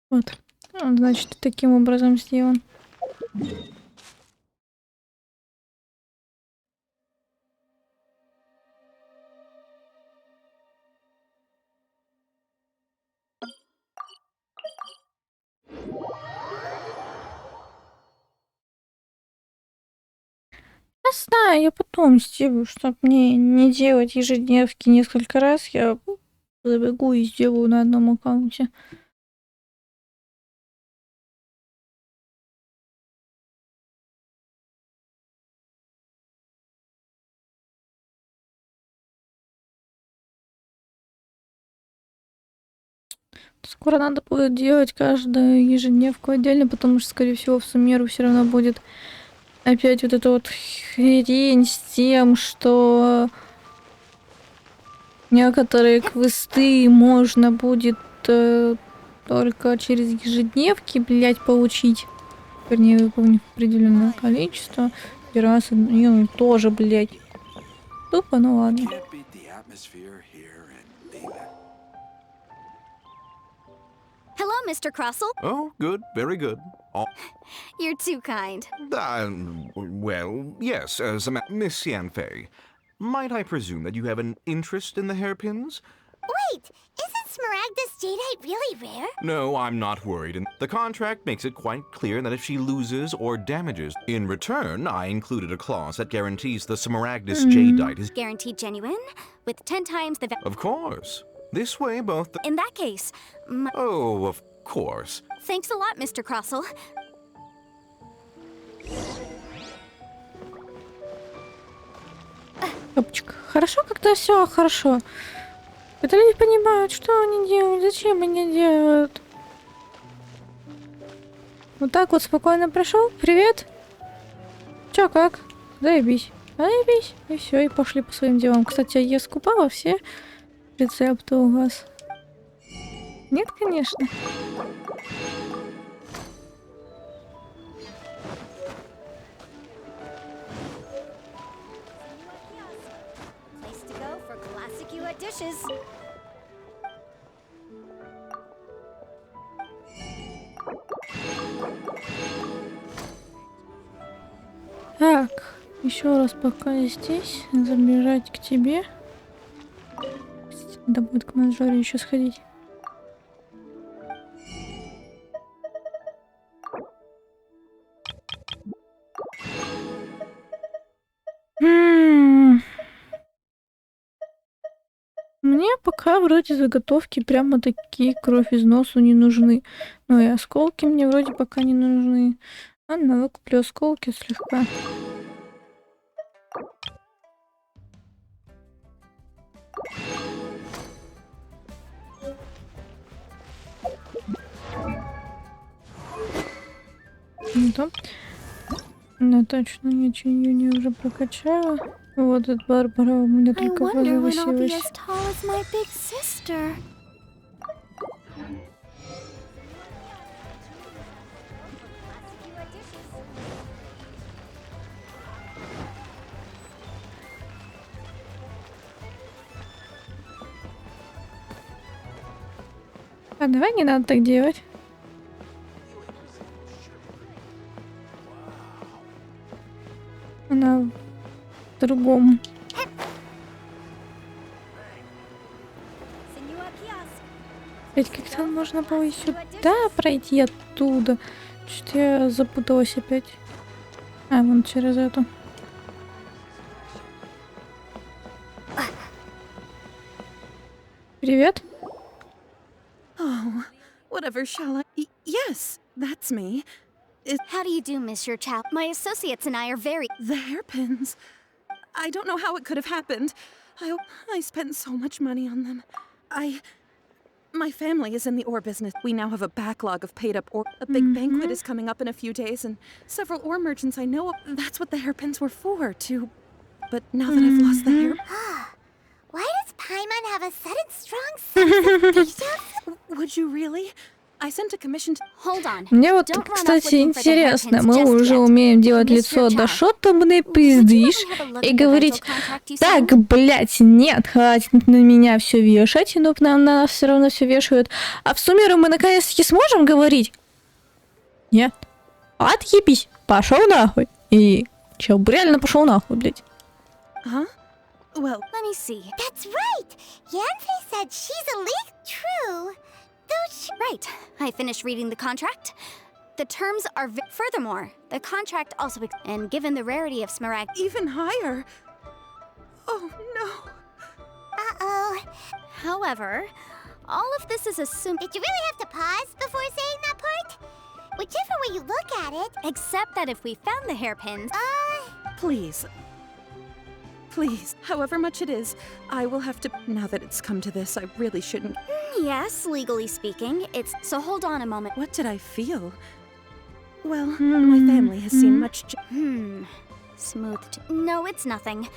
Вот. Он, значит, таким образом сделан. Я знаю, я потом сделаю, чтобы мне не делать ежедневки несколько раз. Я забегу и сделаю на одном аккаунте. Скоро надо будет делать каждую ежедневку отдельно, потому что, скорее всего, в суммеру все равно будет опять вот эта вот хрень с тем, что некоторые квесты можно будет только через ежедневки, блять, получить. Вернее, выполнив определенное количество. И раз, ну, тоже, блять. Тупо, ну ладно. Hello, Mr. Crossel. Oh, good, very good. You're too kind. Well, yes, Miss Yanfei. Might I presume that you have an interest in the hairpins? Wait, isn't smaragdus jadeite really rare? No, I'm not worried. And the contract makes it quite clear that if she loses or damages, in return, I included a clause that guarantees the smaragdus jadeite is Guaranteed genuine, with 10 times the Of course. This way, both the... In that case, Oh, of course. thanks a lot, Mr. Crossel. Топчик. Хорошо, когда все хорошо. Это люди понимают, что они делают, зачем они делают. Вот так вот спокойно пришел. Привет. Чё, как? Заебись. Заебись. И все, и пошли по своим делам. Кстати, я скупала все рецепты у вас. Нет, конечно. Place to go for classic you at dishes. Так, еще раз пока я здесь, забежать к тебе. Надо будет к Манжоре еще сходить. Мне пока вроде заготовки прямо такие кровь из носу не нужны. Ну и осколки мне вроде пока не нужны. Ладно, выкуплю осколки слегка. Да. Ну точно, ничего не уже прокачала. Вот этот Барбара у меня I только wonder when I'll be возвысилась. as tall as my big sister. А давай не надо так делать. Она в другом. Ведь как-то можно было и сюда пройти оттуда. Что-то я запуталась опять. А, вон через эту. Привет. Oh, whatever shall I... yes, that's me. How do you do, Monsieur Chow? My associates and I are very... The hairpins. I don't know how it could have happened. I spent so much money on them. My family is in the ore business. We now have a backlog of paid-up ore. A big banquet is coming up in a few days, and several ore merchants I know, that's what the hairpins were for, to... But now that I've lost the hair... Why does Paimon have a sudden strong sense of patience? Would you really? I sent a commission to... Hold on. Мне вот, Don't run off кстати, looking for the интересно, hairpins мы just уже yet. умеем делать Mr. лицо, да Chow, что ты мне would you пиздишь, rather have a look и at the говорить, rental contract you так, signed? блядь, нет, хватит на меня все вешать, но на нас все равно все вешают. А в суммеру мы наконец-таки сможем говорить? Нет. Отъебись, пошел нахуй. И чел реально пошел нахуй, блядь. Huh? Well, Let me see. That's right. Yanfei said she's a leak. True. Though she... Right. I finished reading the contract. The terms are furthermore, the contract also and given the rarity of smaragd. even higher. Oh, no. Uh-oh. However, all of this is assumed Did you really have to pause before saying that part? Whichever way you look at it. except that if we found the hairpins, Please. Please, however much it is, I will have to... Now that it's come to this, I really shouldn't... yes, legally speaking, it's so hold on a moment. What did I feel? Well, my family has seen much... Smoothed. No, it's nothing.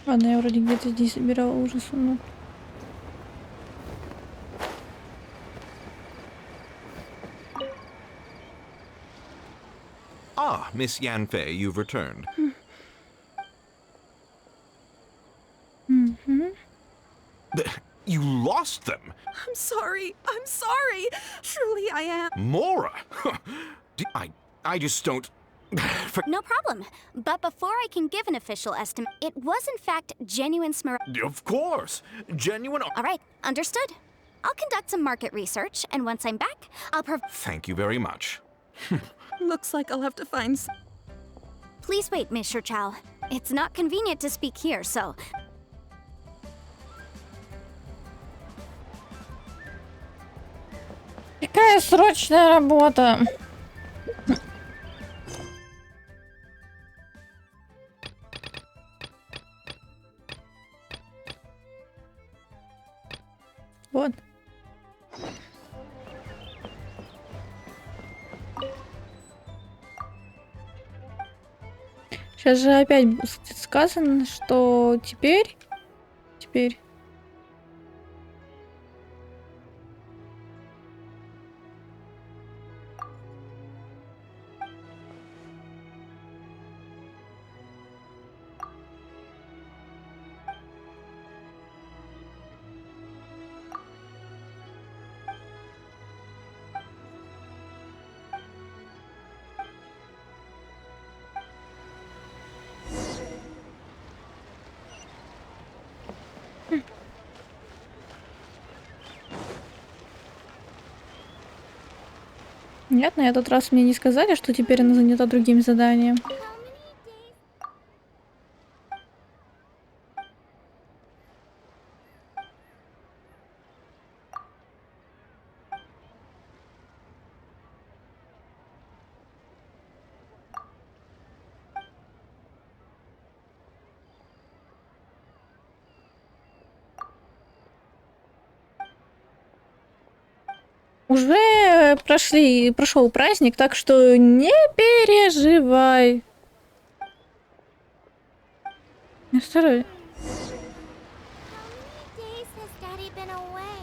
Ладно, я вроде где-то здесь собирала ужас, но... Ah, Miss Yanfei, you've returned. You lost them? I'm sorry. I'm sorry. Truly, I am. Mora! I just don't... No problem. But before I can give an official estimate, it was in fact genuine smaragd. Of course! Genuine... All right, understood. I'll conduct some market research, and once I'm back, I'll Thank you very much. Looks like I'll have to find... Please wait, Mr. Chow. It's not convenient to speak here, so... Какая срочная работа? Вот. Сейчас же опять будет сказано, что теперь... Нет, на этот раз мне не сказали, что теперь она занята другим заданием. Уже прошел праздник, так что не переживай. Осторожно. How many days has Daddy been away?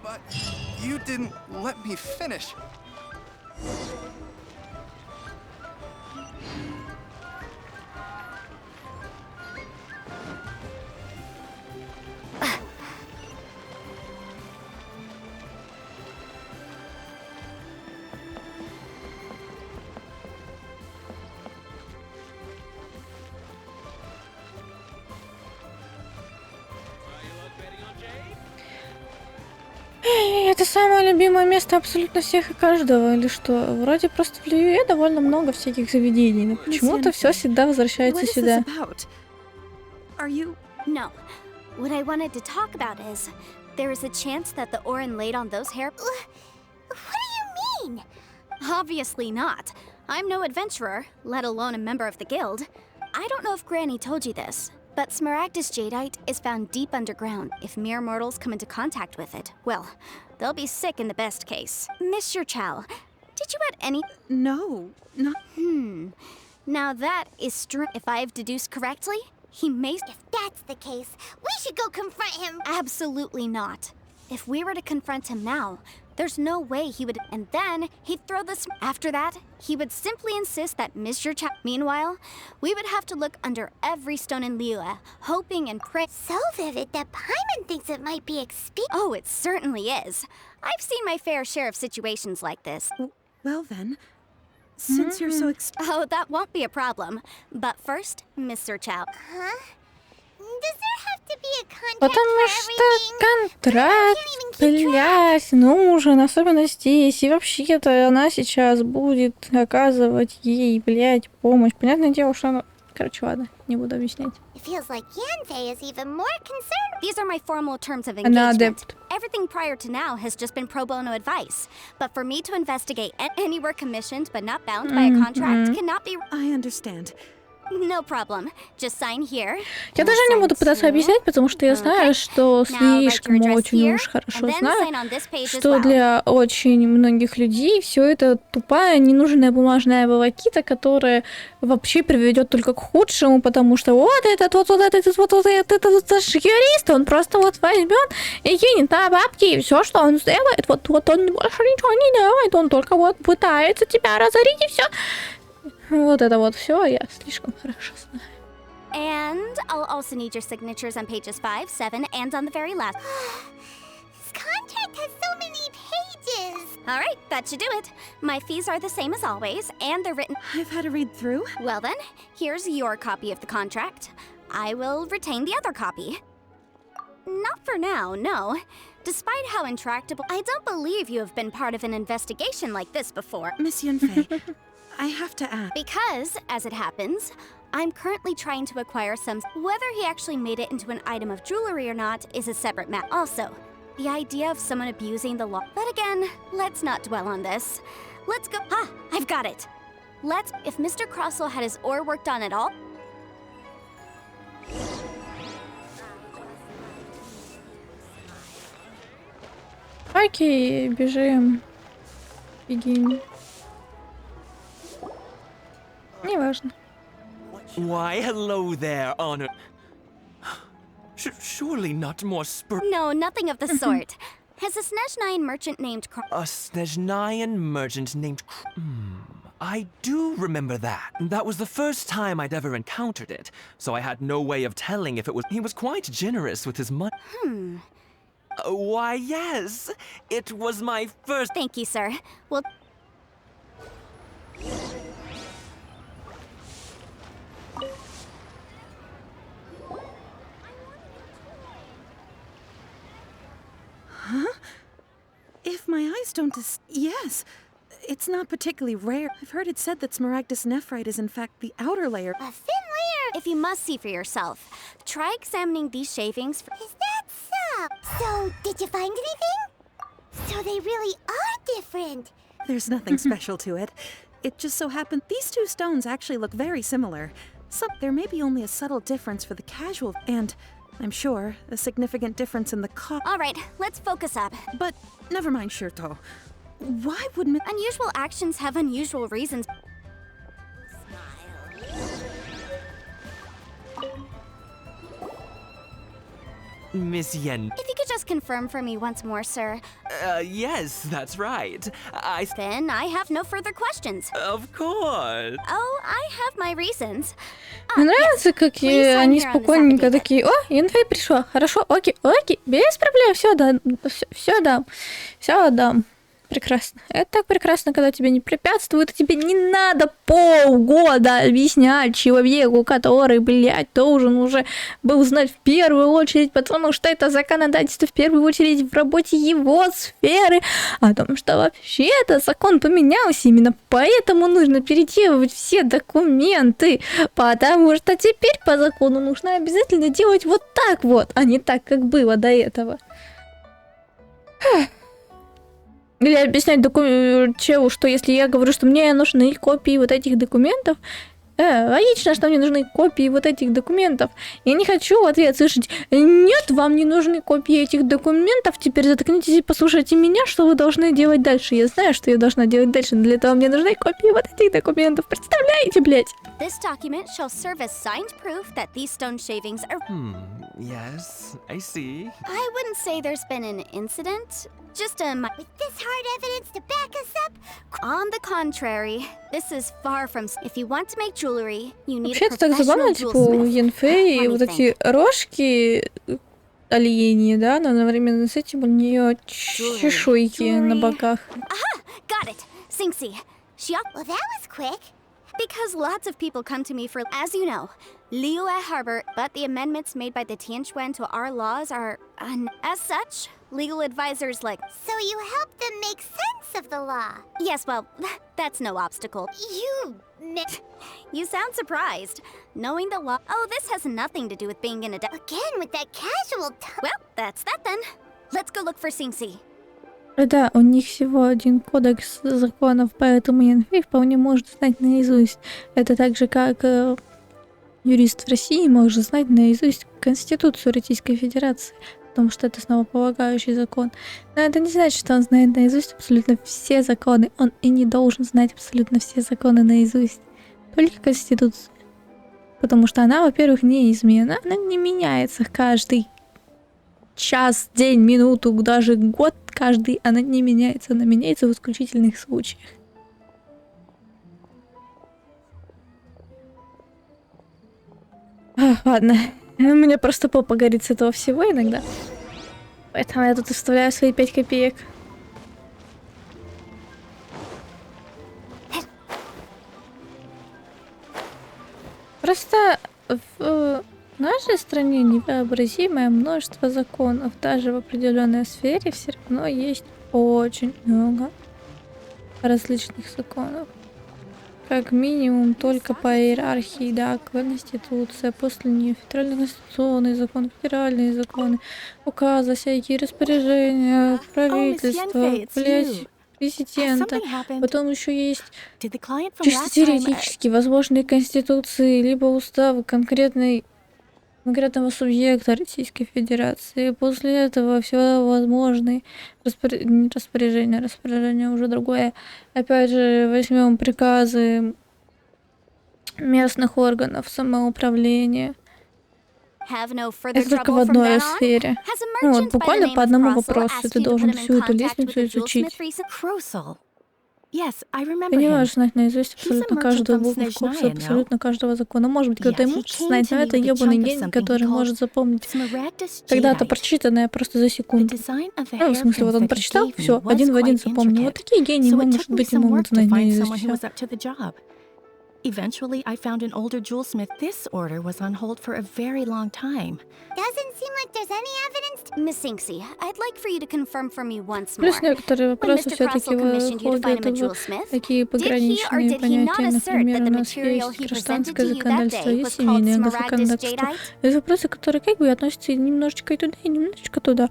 But you didn't let me finish. Это самое любимое место абсолютно всех и каждого, или что? Вроде просто в Льюе довольно много всяких заведений, но почему-то все всегда возвращается What is сюда. this about? Are you... No. What I wanted to talk about is, there is a chance that the Orin laid on those hair. What do you mean? Obviously not. I'm no adventurer, let alone a member of the guild. I don't know if Granny told you this, but Smaragdus jadeite is found deep underground. If mere mortals come into contact with it, well, they'll be sick in the best case. Mr. Chow, did you add any? No, not. Now that is if I've deduced correctly, he may. If that's the case, we should go confront him. Absolutely not. If we were to confront him now, there's no way he would. And then he'd throw this. After that, he would simply insist that Mr. Chow. Meanwhile, we would have to look under every stone in Liyue, hoping and praying. So vivid that Paimon thinks it might be Oh, it certainly is. I've seen my fair share of situations like this. Well then, since you're so Oh, that won't be a problem. But first, Mr. Chow. Huh? Does there have to be a contract Потому for что everything? контракт, блядь, нужен, особенно здесь. И вообще-то она сейчас будет оказывать ей, блядь, помощь. Понятное дело, что она... Короче, ладно, не буду объяснять. It feels like Yanfei is even more concerned. These are my formal terms of Она engagement. адепт. Everything prior to now has just been pro bono advice. But for me to investigate any work commissioned but not bound by a contract cannot be... I understand. No problem. Just sign here. Я даже не буду пытаться объяснять, потому что я знаю, что слишком очень уж хорошо знаю, что для очень многих людей все это тупая, ненужная бумажная волокита, которая вообще приведет только к худшему, потому что вот этот юрист, он просто вот возьмет и кинет на бабки, и все, что он сделает, вот он больше ничего не делает, он только вот пытается тебя разорить, и все. Вот это вот все я слишком хорошо знаю. And I'll also need your signatures on pages 5, 7, and on the very last. This contract has so many pages. All right, that should do it. My fees are the same as always, and they're written. I've had to read through. Well then, here's your copy of the contract. I will retain the other copy. Not for now, no. Despite how intractable, I don't believe you have been part of an investigation like this before. Miss Yanfei, I have to ask. Because, as it happens, I'm currently trying to acquire some. Whether he actually made it into an item of jewelry or not is a separate matter. Also, the idea of someone abusing the law. But again, let's not dwell on this. Let's go. Ah, I've got it. If Mr. Crossell had his ore worked on at all. Окей, бежим. Бегим. Неважно. Why, hello there, Honor. Surely not more No, nothing of the sort. Has a Snezhnayan merchant named A Snezhnayan merchant named I do remember that. That was the first time I'd ever encountered it, so I had no way of telling if it was. He was quite generous with his money. Why, yes. It was my first. Thank you, sir. Well. If my eyes don't yes. It's not particularly rare. I've heard it said that Smaragdus nephrite is in fact the outer layer. A thin layer. If you must see for yourself, try examining these shavings for. Is that so? So, did you find anything? So they really are different. There's nothing special to it. It just so happened these two stones actually look very similar. There may be only a subtle difference for the casual, and I'm sure a significant difference in the cost. All right, let's focus up. But never mind, Shirto. Why would Unusual actions have unusual reasons. Miss Yen. If you could just confirm for me once more, sir. Yes, that's right. Then I have no further questions. Of course. Oh, I have my reasons. Мне нравится, как они спокойненько такие: о, Янфей пришла, хорошо, окей, без проблем, все дам, все отдам. прекрасно. Это так прекрасно, когда тебе не препятствуют, и тебе не надо полгода объяснять человеку, который, блядь, должен уже был знать в первую очередь, потому что это законодательство в первую очередь в работе его сферы, о том, что вообще-то закон поменялся, именно поэтому нужно переделывать все документы, потому что теперь по закону нужно обязательно делать вот так вот, а не так, как было до этого. Или объяснять челу, что если я говорю, что мне нужны копии вот этих документов, логично, что мне нужны копии вот этих документов. Я не хочу в ответ слышать: нет, вам не нужны копии этих документов, теперь заткнитесь и послушайте меня, что вы должны делать дальше. Я знаю, что я должна делать дальше, но для этого мне нужны копии вот этих документов. Представляете, блядь? This document shall serve as signed proof that these stone shavings are... Yes, I see. I wouldn't say there's been an incident. Just a... With this hard evidence to back us up, On the contrary, this is far from... If you want to make jewelry, you need a Вообще-то так professional забавно, типа у jewelsmith. Янфеи Let me вот think. эти рожки оленьи, да, но одновременно с этим у нее чешуйки на боках. Got it! Singsi. well, that was quick. Because lots of people come to me for... As you know, Liyue Harbor, but the amendments made by the Tianquan to our laws are... as such, legal advisors like... So you helped them make sense of the law. Yes, well, that's no obstacle. You sound surprised. Knowing the law... Oh, this has nothing to do with being in a... Again, with that casual tone. Well, that's that then. Let's go look for Singsi. Да, у них всего один кодекс законов, поэтому Янфей вполне может знать наизусть. Это так же, как юрист в России может знать наизусть Конституцию Российской Федерации, потому что это основополагающий закон. Но это не значит, что он знает наизусть абсолютно все законы. Он и не должен знать абсолютно все законы наизусть. Только Конституцию. Потому что она, во-первых, неизменна, она не меняется каждый час, день, минуту, даже год каждый, она не меняется, она меняется в исключительных случаях. Ладно, у меня просто попа горит с этого всего иногда. Поэтому я тут вставляю свои 5 копеек. Просто в нашей стране невообразимое множество законов. Даже в определенной сфере все равно есть очень много различных законов. Как минимум только по иерархии, да, Конституция, после нее федерально-конституционные законы, федеральные законы, указы, всякие распоряжения, правительства, блять, президента. Потом еще есть чисто теоретически возможные конституции, либо уставы конкретного субъекта Российской Федерации. После этого все возможные распоряжения уже другое. Опять же, возьмем приказы местных органов самоуправления. Это только в одной сфере. Ну, вот буквально по одному вопросу ты должен всю эту лестницу изучить. Ты не можешь знать наизусть абсолютно каждую буковку, абсолютно каждого закона. Может быть, кто-то и может знать, но это ёбаный гений, который может запомнить когда-то прочитанное просто за секунду. Ну, в смысле, вот он прочитал, все, один в один запомнил. Вот такие гении, может быть, и могут знать наизусть всё. Eventually, I found an older jewelsmith. This order was on hold for a very long time. Doesn't seem like there's any evidence to... Miss Singsi, I'd like for you to confirm for me once more. Плюс некоторые вопросы все-таки выходят в такие пограничные понятия. Например, у нас есть гражданское законодательство, есть семейное законодательство. Это вопросы, которые как бы относятся немножечко и туда, и немножечко туда.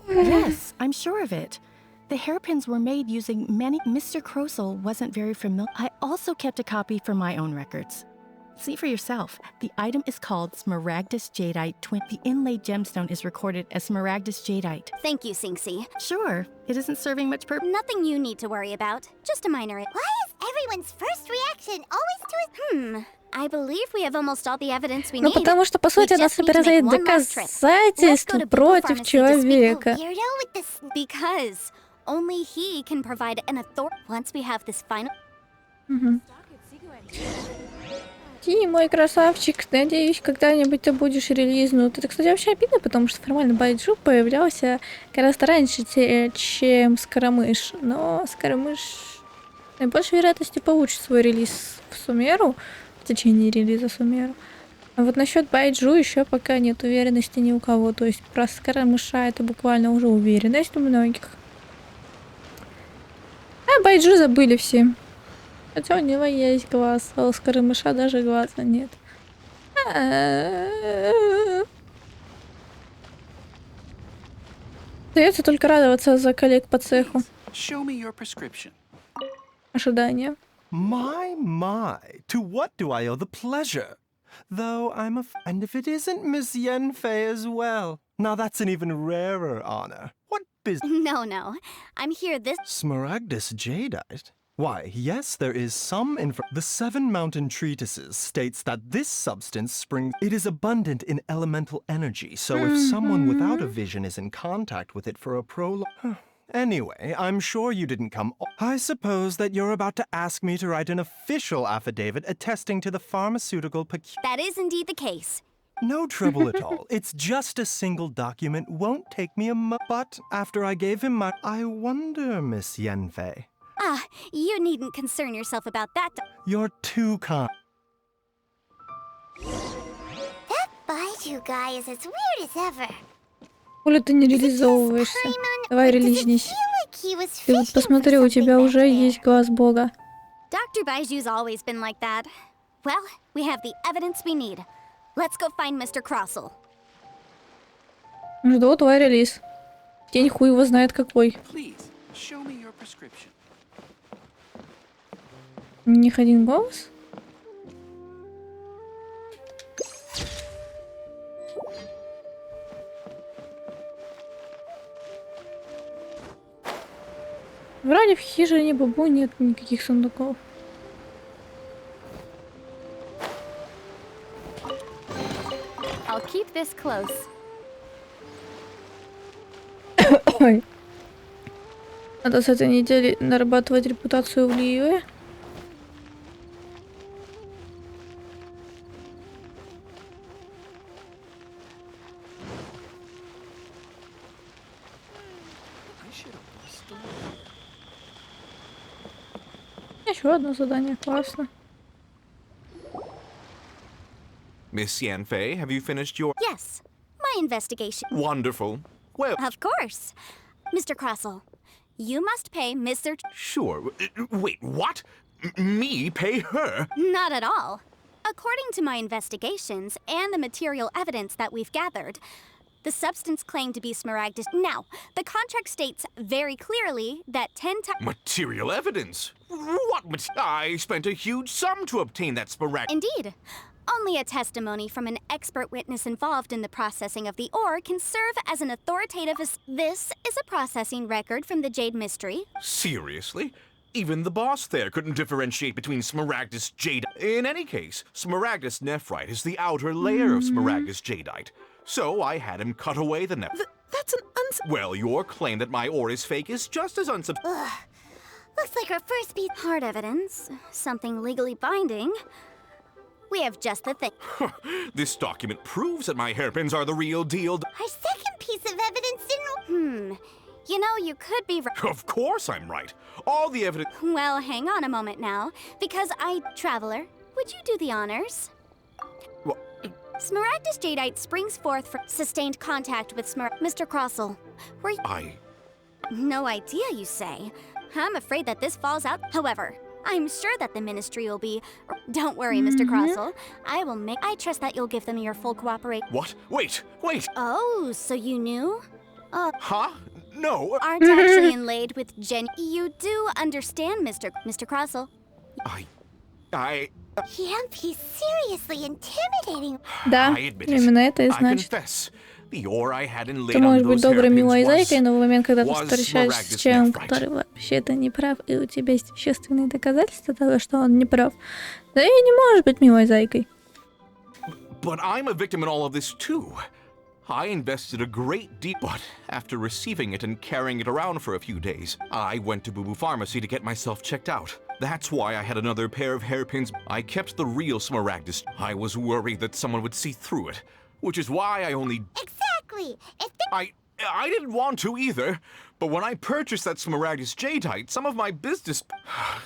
Yes, I'm sure of it. The hairpins were made using many... Mr. Crossel wasn't very familiar. I also kept a copy for my own records. See for yourself. The item is called Smaragdus Jadeite Twin. The inlaid gemstone is recorded as Smaragdus Jadeite. Thank you, Singsi. Sure, it isn't serving much purpose. Nothing you need to worry about. Just a minor... Why is everyone's first reaction always to... I believe we have almost all the evidence we Ну, need. потому что, по сути, она собирает доказательства против человека. Because only he can provide an authority once we have this final... Ти, мой красавчик, надеюсь, когда-нибудь ты будешь релизнут. Это, кстати, вообще обидно, потому что формально байджу появлялся гораздо раньше, чем Скоромыш. Но Скоромыш с наибольшей вероятностью получит свой релиз в Сумеру, в течение релиза Сумеру. А вот насчет байджу еще пока нет уверенности ни у кого. То есть про Скоромыша это буквально уже уверенность у многих. А байджу забыли все. Хотя у него есть глаз, а у Скоромыша даже глаза нет. Остается только радоваться за коллег по цеху. Show me your prescription. Ожидания. My, to what do I owe the pleasure? Though I'm and if it isn't Miss Yenfei as well. Now that's an even rarer honor. What business? No. I'm here this. Smaragdus jadeite? Why, yes, there is some The Seven Mountain Treatises states that this substance springs. It is abundant in elemental energy, so if someone without a vision is in contact with it for a prolonged... Anyway, I'm sure you didn't come... I suppose that you're about to ask me to write an official affidavit attesting to the pharmaceutical That is indeed the case. No trouble at all. It's just a single document. Won't take me a But after I gave him my... I wonder, Miss Yenfei. Ah, you needn't concern yourself about that. You're too kind. That Baiju guy is as weird as ever. Коли ты не реализовываешься, давай релизнись. Ты вот посмотри, у тебя уже есть глаз бога. Dr. Baiju's always been like that. Well, we have the evidence we need. Let's go find Mr. Crossell. Жду твой релиз. День хуй его знает какой. Please, show me your prescription. У них один голос? Вроде в хижине Бабу нет никаких сундуков. I'll keep this close. Ой. Надо с этой недели нарабатывать репутацию в Ливе. Еще одно задание, классно. Miss Yanfei, have you finished your... Yes, my investigation. Wonderful. Well, Of course. Mr. Crossell, you must pay Mr. sure. Wait, what? Me pay her? Not at all. According to my investigations and the material evidence that we've gathered, the substance claimed to be Smaragdus. Now, the contract states very clearly that 10 times... Material evidence? What I spent a huge sum to obtain that sporadic... Indeed. Only a testimony from an expert witness involved in the processing of the ore can serve as an authoritative... This is a processing record from the Jade Mystery. Seriously? Even the boss there couldn't differentiate between Smaragdus Jade. In any case, Smaragdus nephrite is the outer layer of Smaragdus jadeite. So I had him cut away the That's an Well, your claim that my ore is fake is just as Ugh. Looks like our first piece. Hard evidence. Something legally binding. We have just the thing. This document proves that my hairpins are the real deal. Our second piece of evidence didn't... You know, you could be right. Of course I'm right. All the evidence... Well, hang on a moment now, because Traveler, would you do the honors? What? Smaragdus jadeite springs forth from sustained contact with Mr. Crossell. Were you... No idea, you say? I'm afraid that this falls out. However, I'm sure that the ministry will be... Don't worry, Mr. Crossell. I trust that you'll give them your full cooperation. What? Wait! Oh, so you knew? Huh? No. Aren't actually inlaid with You do understand, Mr. Crossell. I He's seriously intimidating. Да, I admit it. именно это и I значит. confess. The ore I had inlaid Ты on можешь быть those доброй, hairpins милой зайкой, но в момент, когда ты was встречаешься с Smaragdus человеком, nephrite. который вообще-то не прав, и у тебя есть вещественные доказательства того, что он не прав, да и не можешь быть милой зайкой. But I'm a victim in all of this too. I invested a great deal, but after receiving it and carrying it around for a few days, I went to Boo Boo Pharmacy to get myself checked out. That's why I had another pair of hairpins. I kept the real Smaragdus. I was worried that someone would see through it, which is why I only... Exactly. If I didn't want to either, but when I purchased that Smaragdus jadeite, some of my business...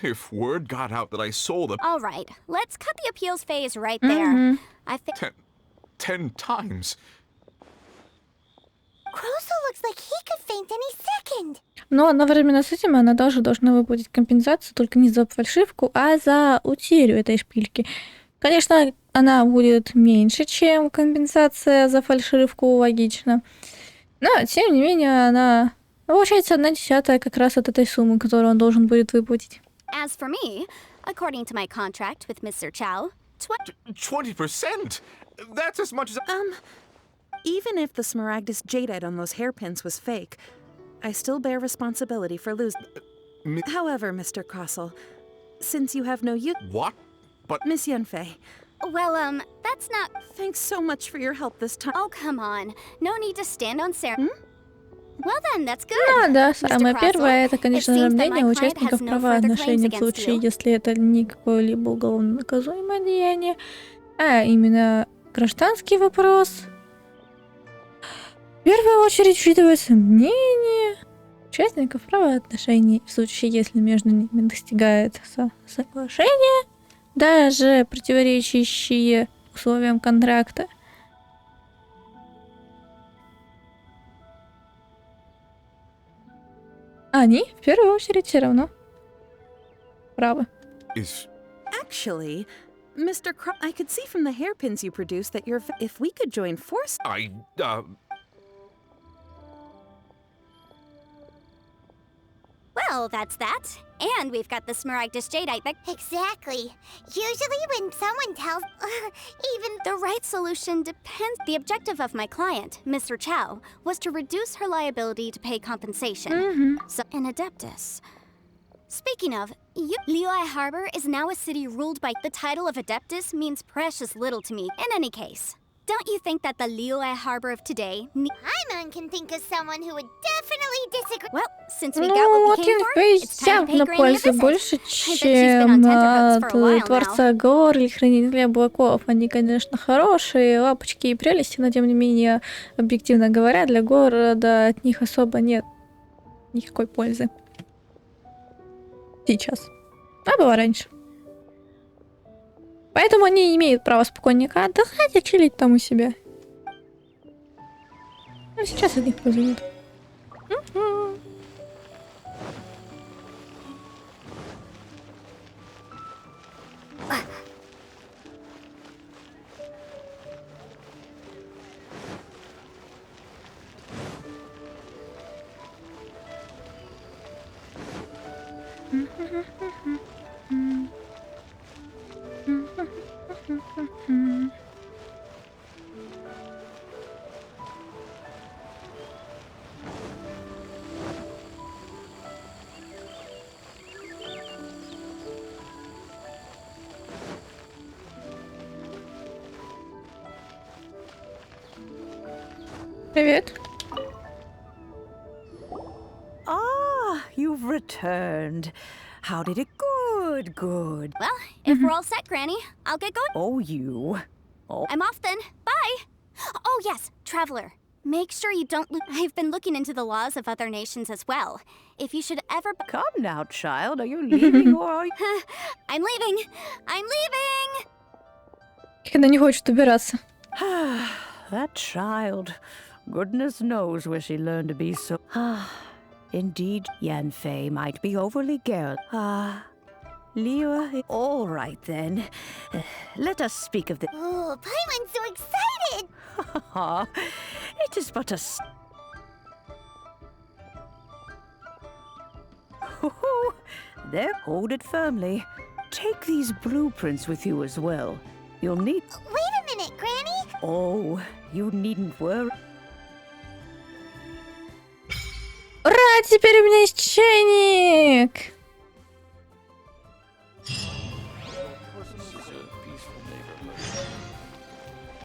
If word got out that I sold a... All right, let's cut the appeals phase right there. I think 10 times. Croso looks like he could faint any second. Но одновременно с этим она тоже должна выплатить компенсацию, только не за фальшивку, а за утерю этой шпильки. Конечно, она будет меньше, чем компенсация за фальшивку, логично. Но, тем не менее, она... Получается, 1/10 как раз от этой суммы, которую он должен будет выплатить. as for me, according to my contract with Mr. Chow, 20%? That's as much as... Even if the Smaragdus jadeite on those hairpins was fake, I still bear responsibility for losing. However, Mr. Crossell, since you have no use... What? But... Miss Yunfei. well, that's not... Thanks so much for your help this time. Oh, come on. No need to stand on ceremony. Well then, that's good. Ну да, Mr. самое Crossell, первое, это, it конечно, seems that my рождение client участников has no права further отношений claims в случае, against you. если это не какое-либо уголовно наказуемое деяние, а именно гражданский вопрос. В первую очередь учитывается мнение участников правоотношений в случае, если между ними достигается соглашение, даже противоречащие условиям контракта. Они в первую очередь все равно правы. Actually, Mr. I could see from the hairpins you produced that you're... If we could join forces... Well, that's that. And we've got the Smaragdus jadeite that... Exactly. Usually when someone tells... even... The right solution depends... The objective of my client, Mr. Chow, was to reduce her liability to pay compensation. So, an adeptus. Speaking of, Liyue Harbor is now a city ruled by... The title of adeptus means precious little to me. In any case, don't you think that the Liyue Harbor of today... Paimon can think of someone who would definitely disagree. Well, since we got Ну, what we came for, it's time to pay явно Granny a пользы visit. больше, I bet she's been on чем tenterhooks for a while от Творца Гор или Хранителя облаков. Они, конечно, хорошие, лапочки и прелести, но, тем не менее, объективно говоря, для города от них особо нет никакой пользы. Сейчас. А было раньше. Поэтому они имеют право спокойненько отдыхать и чилить там у себя. Ну, сейчас от них пользы нет. Привет. Ah, you've returned. How did it? Good. Well, if we're all set, Granny, I'll get going. Oh, you. Oh, I'm off then. Bye. Oh, yes, Traveler. Make sure you don't I've been looking into the laws of other nations as well. If you should ever... come now, child. Are you leaving or are you... I'm leaving. I'm leaving. Когда не хочет убираться. That child. Goodness knows where she learned to be so... Indeed, Yanfei might be overly girl. Liyue... All right, then. Let us speak of the... Oh, Paimon's so excited! It is but a... There, hold it firmly. Take these blueprints with you as well. You'll need... Wait a minute, Granny! Oh, you needn't worry. Ура, теперь у меня есть чайник!